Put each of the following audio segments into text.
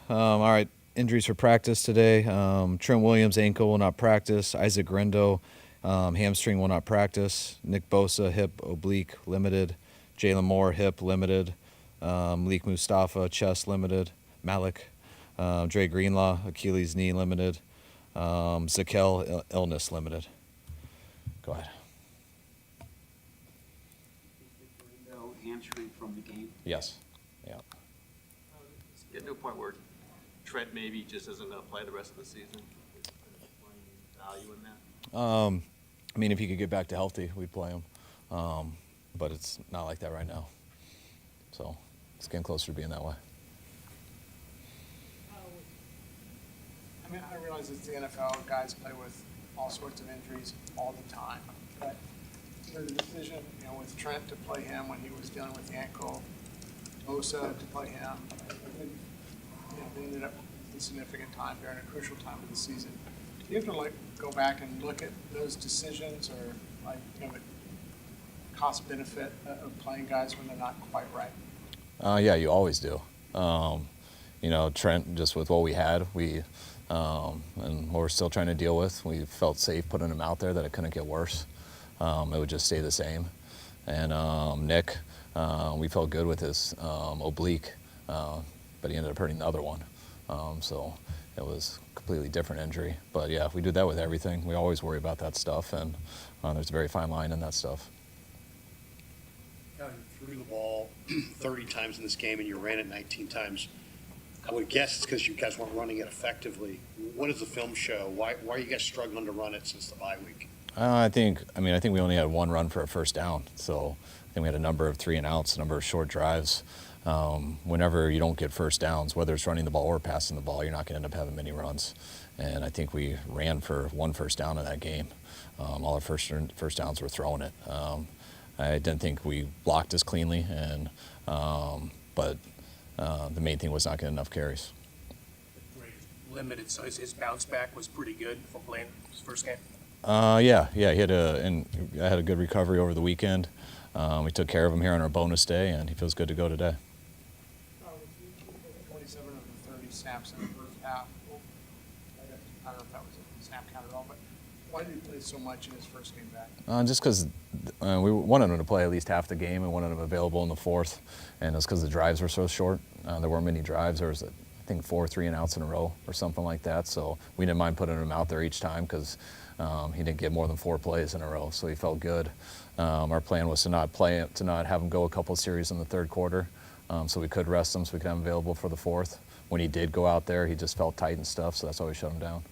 All right, injuries for practice today. Trent Williams, ankle, will not practice. Isaac Grendo, hamstring, will not practice. Nick Bosa, hip, oblique, limited. Jalen Moore, hip, limited. Malik Mustafa, chest, limited. Malik. Dre Greenlaw, Achilles, knee, limited. Zakel, illness, limited. Go ahead. No hamstring from the game. Yes. Yeah. Get to a point where Trent maybe just isn't going to play the rest of the season. Value in that. I mean, if he could get back to healthy, we'd play him. But it's not like that right now. So it's getting closer to being that way. I mean, I realize it's the NFL. Guys play with all sorts of injuries all the time. But the decision, with Trent to play him when he was dealing with the ankle, Bosa to play him, they ended up in significant time during a crucial time of the season. Do you have to go back and look at those decisions, or the cost benefit of playing guys when they're not quite right? Yeah, you always do. Trent, just with what we had, and what we're still trying to deal with, we felt safe putting him out there that it couldn't get worse. It would just stay the same. And Nick, we felt good with his oblique, but he ended up hurting the other one. So it was a completely different injury. But yeah, we do that with everything. We always worry about that stuff, and there's a very fine line in that stuff. You threw the ball 30 times in this game and you ran it 19 times. I would guess it's because you guys weren't running it effectively. What does the film show? Why are you guys struggling to run it since the bye week? I think we only had one run for a first down. So I think we had a number of 3 and outs, a number of short drives. Whenever you don't get first downs, whether it's running the ball or passing the ball, you're not going to end up having many runs. And I think we ran for 1 first down in that game. All our first downs were throwing it. I didn't think we blocked as cleanly, but the main thing was not getting enough carries. Limited, so his bounce back was pretty good from playing his first game. Yeah, he had I had a good recovery over the weekend. We took care of him here on our bonus day, and he feels good to go today. 27 of the 30 snaps in the first half. I don't know if that was a snap count at all, but why did he play so much in his first game back? Just because we wanted him to play at least half the game and wanted him available in the fourth, and it's because the drives were so short. There weren't many drives. There was, I think, 4 3 and outs in a row or something like that. So we didn't mind putting him out there each time because he didn't get more than 4 plays in a row, so he felt good. Our plan was to not have him go a couple of series in the third quarter, so we could rest him, so we could have him available for the fourth. When he did go out there, he just felt tight and stuff, so that's why we shut him down.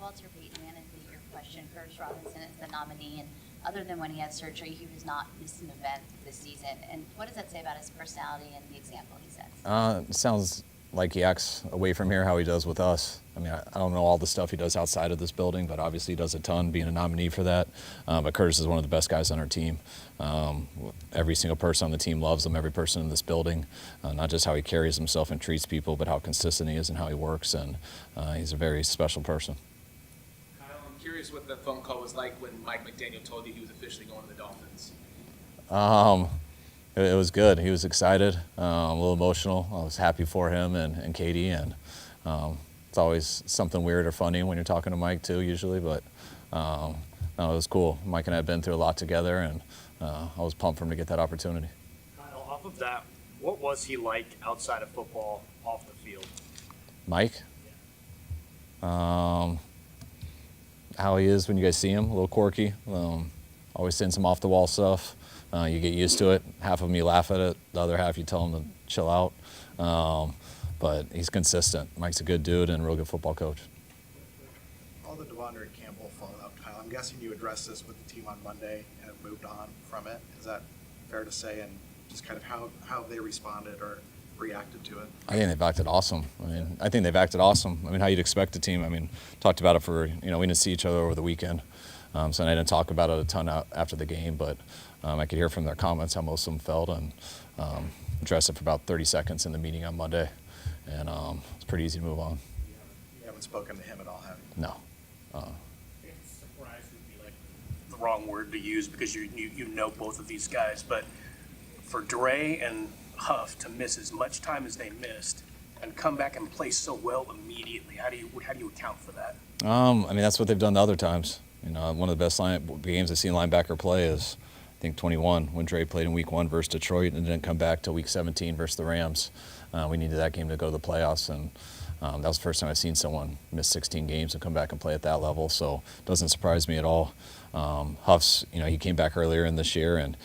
Walter Payton, man, into your question, Curtis Robinson is the nominee, and other than when he had surgery, he was not missed an event this season. And what does that say about his personality and the example he sets? It sounds like he acts away from here how he does with us. I mean, I don't know all the stuff he does outside of this building, but obviously he does a ton, being a nominee for that. But Curtis is one of the best guys on our team. Every single person on the team loves him, every person in this building, not just how he carries himself and treats people, but how consistent he is and how he works, and he's a very special person. I'm curious what the phone call was like when Mike McDaniel told you he was officially going to the Dolphins. It was good. He was excited, a little emotional. I was happy for him and Katie, and it's always something weird or funny when you're talking to Mike too, usually, but no, it was cool. Mike and I have been through a lot together, and I was pumped for him to get that opportunity. Kyle, off of that, what was he like outside of football, off the field? Mike? How he is when you guys see him, a little quirky. Always saying some off-the-wall stuff. You get used to it. Half of them you laugh at it, the other half you tell him to chill out. But he's consistent. Mike's a good dude and a real good football coach. All the Devondre Campbell fallout, Kyle, I'm guessing you addressed this with the team on Monday and have moved on from it. Is that fair to say? And just kind of how they responded or reacted to it? I think they've acted awesome. I think they've acted awesome. How you'd expect a team. Talked about it for, we didn't see each other over the weekend. So I didn't talk about it a ton after the game, but I could hear from their comments how most of them felt, and addressed it for about 30 seconds in the meeting on Monday, and it's pretty easy to move on. You haven't spoken to him at all, have you? No. Surprise would be like the wrong word to use because you know both of these guys, but for Dre and Huff to miss as much time as they missed and come back and play so well immediately? How do you account for that? I mean, that's what they've done the other times. You know, one of the best games I've seen linebacker play is, I think, 21, when Dre played in week 1 versus Detroit and didn't come back till week 17 versus the Rams. We needed that game to go to the playoffs, and that was the first time I've seen someone miss 16 games and come back and play at that level, so it doesn't surprise me at all. Huff's, you know, he came back earlier in this year, and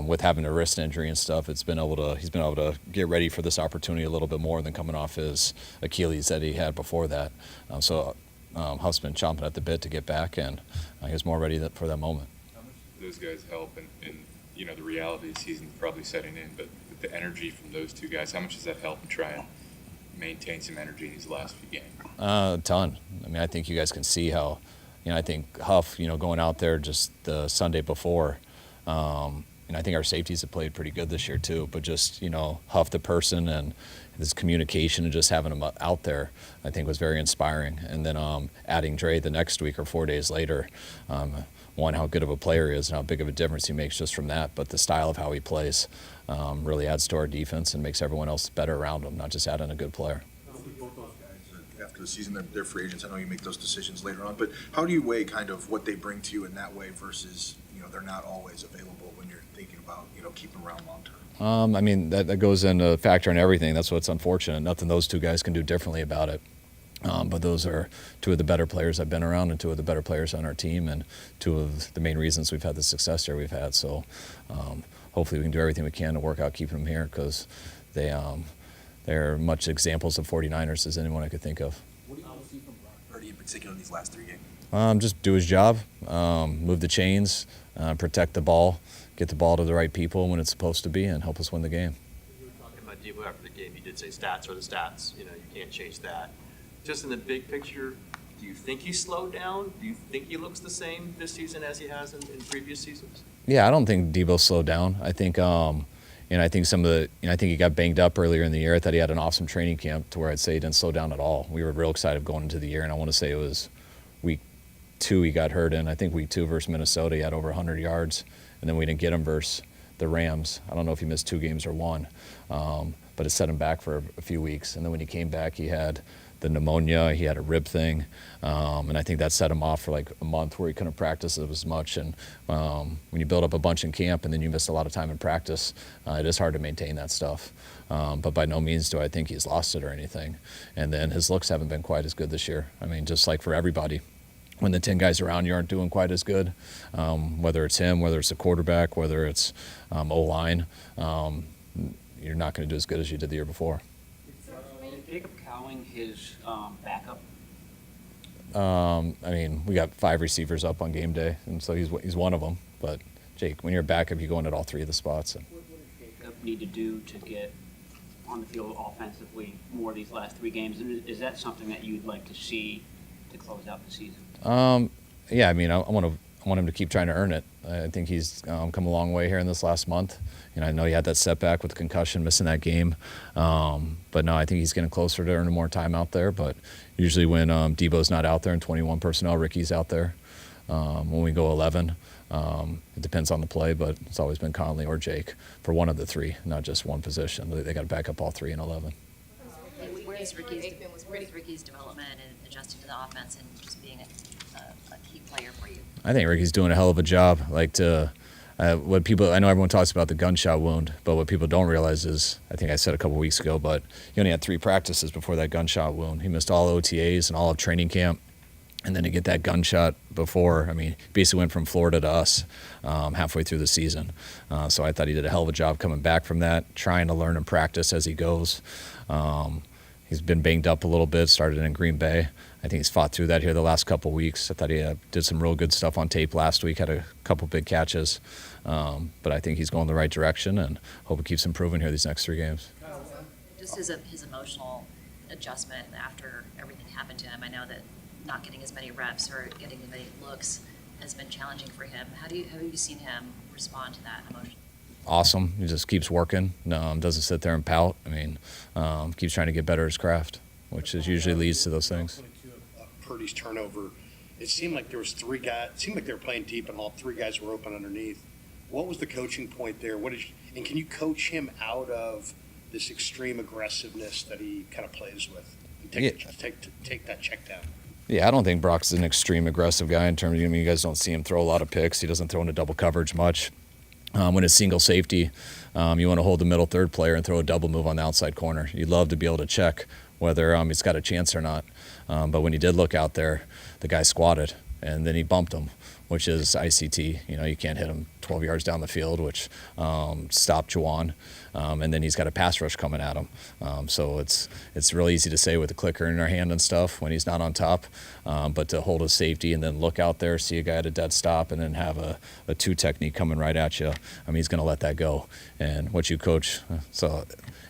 with having a wrist injury and stuff, he's been able to get ready for this opportunity a little bit more than coming off his Achilles that he had before that. Huff's been chomping at the bit to get back, and he was more ready for that moment. How much do those guys help in you know, the reality of the season's probably setting in, but with the energy from those two guys, how much does that help in trying maintain some energy in these last few games? A ton. I mean, I think you guys can see how, you know, I think Huff, you know, going out there just the Sunday before, and I think our safeties have played pretty good this year too, but just, you know, Huff the person and his communication and just having him out there, I think was very inspiring. And then adding Dre the next week or 4 days later, one, how good of a player he is and how big of a difference he makes just from that, but the style of how he plays really adds to our defense and makes everyone else better around him, not just adding a good player. After the season, they're free agents. I know you make those decisions later on, but how do you weigh kind of what they bring to you in that way versus, you know, they're not always available when you're thinking about, you know, keeping them around long term? I mean, that goes into factor in everything. That's what's unfortunate. Nothing those two guys can do differently about it. But those are two of the better players I've been around and two of the better players on our team and two of the main reasons we've had the success here we've had. So hopefully we can do everything we can to work out keeping them here because they're much examples of 49ers as anyone I could think of. What do you see from Brock Purdy in particular in these last 3 games? Just do his job, move the chains, protect the ball, get the ball to the right people when it's supposed to be, and help us win the game. You were talking about Debo after the game. You did say stats are the stats. You know, you can't change that. Just in the big picture, do you think he slowed down? Do you think he looks the same this season as he has in previous seasons? Yeah, I don't think Debo slowed down. I think, I think I think he got banged up earlier in the year. I thought he had an awesome training camp to where I'd say he didn't slow down at all. We were real excited going into the year, and I want to say it was week 2 he got hurt in. I think week 2 versus Minnesota, he had over 100 yards, and then we didn't get him versus the Rams. I don't know if he missed 2 games or 1, but it set him back for a few weeks. And then when he came back, he had the pneumonia, he had a rib thing, and I think that set him off for like a month where he couldn't practice as much. And when you build up a bunch in camp and then you miss a lot of time in practice, it is hard to maintain that stuff. But by no means do I think he's lost it or anything. And then his looks haven't been quite as good this year. I mean, just like for everybody, when the 10 guys around you aren't doing quite as good, whether it's him, whether it's the quarterback, whether it's O-line, you're not going to do as good as you did the year before. Is Jacob Cowing his backup? I mean, we got 5 receivers up on game day, and so he's one of them. But Jake, when you're a backup, you go in at all 3 of the spots. What does Jacob need to do to get on the field offensively more these last 3 games? And is that something that you'd like to see to close out the season? Yeah, I mean, I want him to keep trying to earn it. I think he's come a long way here in this last month. You know, I know he had that setback with the concussion, missing that game. But no, I think he's getting closer to earning more time out there. But usually when Debo's not out there and 21 personnel, Ricky's out there. When we go 11, it depends on the play, but it's always been Conley or Jake for one of the 3, not just one position. They got to back up all 3 in 11. Where's Ricky's development and adjusting to the offense and just being a key player for you? I think Ricky's doing a hell of a job. I know everyone talks about the gunshot wound, but what people don't realize is, I think I said a couple weeks ago, but he only had 3 practices before that gunshot wound. He missed all OTAs and all of training camp. And then to get that gunshot before, I mean, basically went from Florida to us halfway through the season. So I thought he did a hell of a job coming back from that, trying to learn and practice as he goes. He's been banged up a little bit, started in Green Bay. I think he's fought through that here the last couple weeks. I thought he did some real good stuff on tape last week, had a couple big catches. But I think he's going the right direction and hope he keeps improving here these next 3 games. Just his emotional adjustment after everything happened to him. I know that not getting as many reps or getting as many looks has been challenging for him. How have you seen him respond to that emotion? Awesome. He just keeps working. Doesn't sit there and pout. I mean, keeps trying to get better at his craft, which usually leads to those things. Purdy's turnover, it seemed like there was 3 guys. It seemed like they were playing deep, and all 3 guys were open underneath. What was the coaching point there? And can you coach him out of this extreme aggressiveness that he kind of plays with? And take that check down. Yeah, I don't think Brock's an extreme aggressive guy in terms of, I mean, you guys don't see him throw a lot of picks. He doesn't throw into double coverage much. When it's single safety, you want to hold the middle third player and throw a double move on the outside corner. You'd love to be able to check whether he's got a chance or not. But when he did look out there, the guy squatted, and then he bumped him, which is ICT. You know, you can't hit him 12 yards down the field, which stopped Juwan. And then he's got a pass rush coming at him. So it's really easy to say with the clicker in our hand and stuff when he's not on top. But to hold a safety and then look out there, see a guy at a dead stop, and then have a two technique coming right at you, I mean, he's going to let that go. And what you coach, so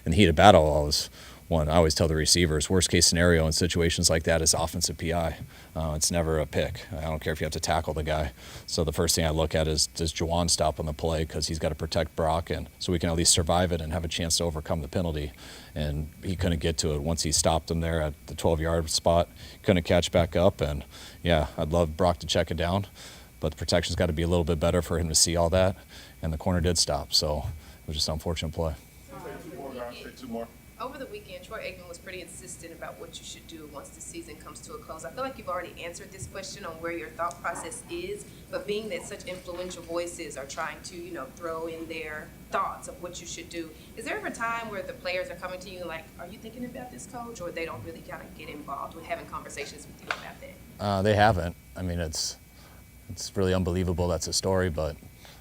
in the heat of battle, I always tell the receivers, worst case scenario in situations like that is offensive PI. It's never a pick. I don't care if you have to tackle the guy. So the first thing I look at is, does Juwan stop on the play, because he's got to protect Brock, and so we can at least survive it and have a chance to overcome the penalty. And he couldn't get to it. Once he stopped him there at the 12-yard spot, couldn't catch back up. And yeah, I'd love Brock to check it down, but the protection's got to be a little bit better for him to see all that. And the corner did stop, so it was just an unfortunate play. Two more. Over the weekend, Troy Aikman was pretty insistent about what you should do once the season comes to a close. I feel like you've already answered this question on where your thought process is, but being that such influential voices are trying to, throw in their thoughts of what you should do, is there ever a time where the players are coming to you like, are you thinking about this, coach, or they don't really kind of get involved with having conversations with you about that? They haven't. I mean, it's really unbelievable that's a story, but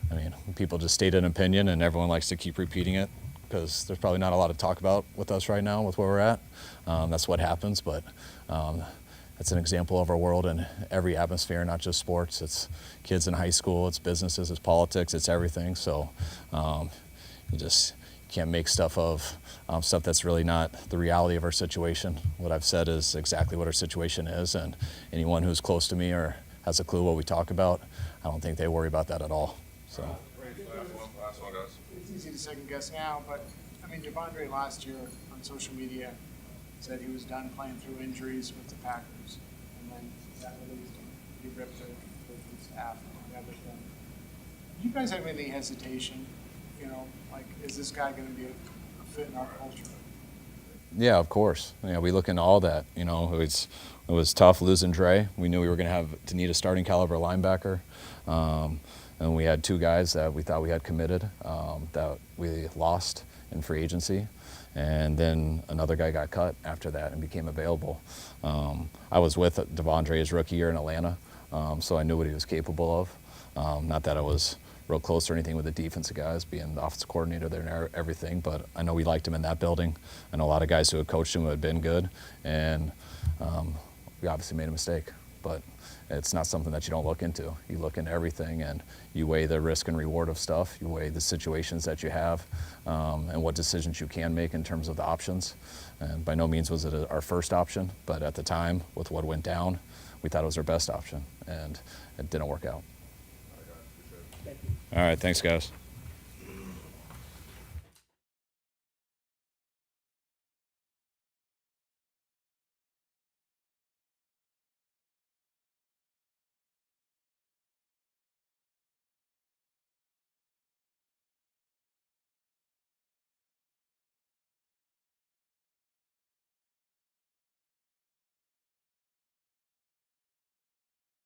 I mean, people just state an opinion and everyone likes to keep repeating it, because there's probably not a lot to talk about with us right now with where we're at. That's what happens, but it's an example of our world in every atmosphere, not just sports. It's kids in high school, it's businesses, it's politics, it's everything. So you just can't make stuff of stuff that's really not the reality of our situation. What I've said is exactly what our situation is, and anyone who's close to me or has a clue what we talk about, I don't think they worry about that at all. So. Last one, guys. It's easy to second guess now, but I mean, Devondre last year on social media said he was done playing through injuries with the Packers, and then that released him. He ripped it with his staff and everything. Do you guys have any hesitation? Like, is this guy going to be a fit in our culture? Yeah, of course. We look into all that. It was tough losing Dre. We knew we were going to need a starting caliber linebacker. And we had two guys that we thought we had committed that we lost in free agency. And then another guy got cut after that and became available. I was with Devondre his rookie year in Atlanta, so I knew what he was capable of. Not that I was real close or anything with the defensive guys, being the offensive coordinator there and everything, but I know we liked him in that building. I know a lot of guys who had coached him who had been good, and we obviously made a mistake. But it's not something that you don't look into. You look into everything, and you weigh the risk and reward of stuff. You weigh the situations that you have, and what decisions you can make in terms of the options. And by no means was it our first option, but at the time, with what went down, we thought it was our best option, and it didn't work out. All right, thanks, guys.